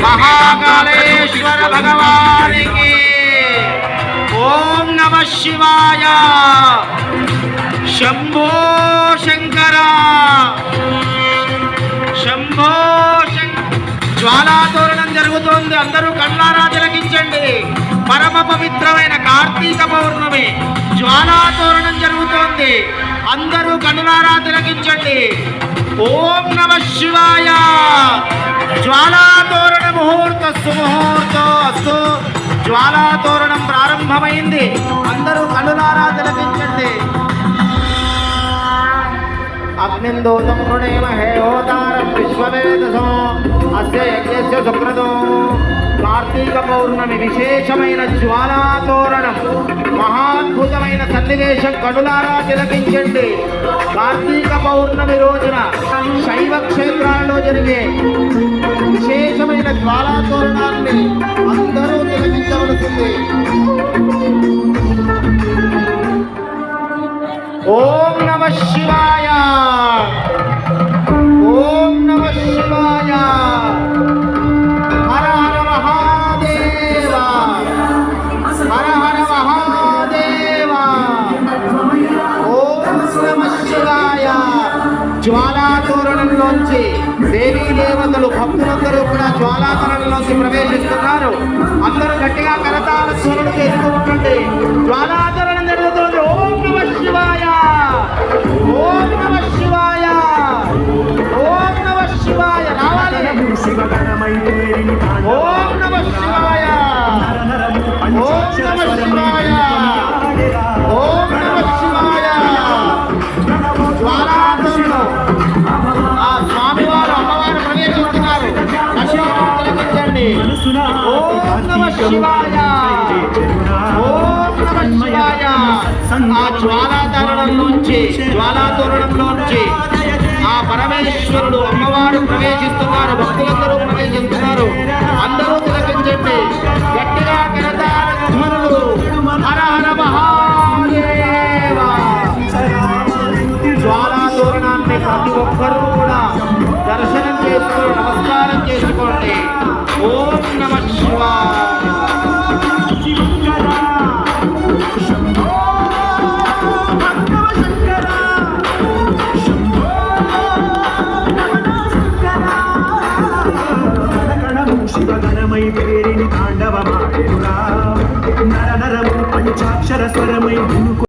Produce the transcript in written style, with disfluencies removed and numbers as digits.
महाकालेश्वर भगवान की ओम नमः शिवाय। शंभो शंकर शंभो జ్వాలాతోరణం జరుగుతోంది. అందరూ కళ్ళారా తిలకించండి. పరమ పవిత్రమైన కార్తీక పౌర్ణమి జ్వాలాతోరణం జరుగుతోంది. అందరూ కళ్ళారా తిలకించండి. ఓం నమః శివాయ. జ్వాలాతోరణ ముహూర్త సుముహూర్తో అస్తు. జ్వాలాతోరణం ప్రారంభమైంది. అందరూ కళ్ళారా తిలకించండి. అగ్నిందోతం ప్రణేమహే హోతారం విశ్వవేదసో అస్య యజ్ఞస్య సుక్రదో. కార్తీక పౌర్ణమి విశేషమైన జ్వాలాతోరణం మహాద్భుతమైన సన్నివేశం కనులారా తిలకించండి. కార్తీక పౌర్ణమి రోజున శైవ క్షేత్రాల్లో జరిగే విశేషమైన జ్వాలాతోరణాన్ని అందరూ తిలకించవలసింది. ఓం నమః శివాయ. ఓం నమః శివాయ. హర హర మహాదేవ. హర హర మహాదేవ. ఓం నమః శివాయ. జ్వాలాతోరణంలోంచి దేవీ దేవతలు భక్తులందరూ కూడా జ్వాలాతోరణంలోంచి ప్రవేశిస్తున్నారు. అందరూ గట్టిగా కరతాళ స్వరం చేస్తూ ఉండండి. జ్వాలాతోరణం జరుగుతుంది. ఓం నమః శివాయ. ఓం నమః శివాయ. ఓం నమః శివాయ. రావాలి. ఓం నమః శివాయ. ఓం నమః శివాయ. ఓం నమః శివాయ. జ్వాలాతోరణం ఆ స్వామివారు అమ్మవారు ప్రవేశిస్తున్నారు. తిలకించండి. ఓం నమః శివాయ. ఓం నమః శివాయ. ఆ జ్వాలాతోరణంలోంచి ఆ పరమేశ్వరుడు అమ్మవారు ప్రవేశిస్తున్నారు. భక్తులందరూ ప్రవేశిస్తున్నారు. అందరూ తిలకించండి. గట్టిగా కరతాళ ధ్వనులు. హర హర మహాదేవ. జ్వాలాతోరణాన్ని ప్రతి ఒక్కరూ కూడా దర్శనం చేసుకొని నమస్కారం చేసుకోండి. ఓం నమః శివాయ.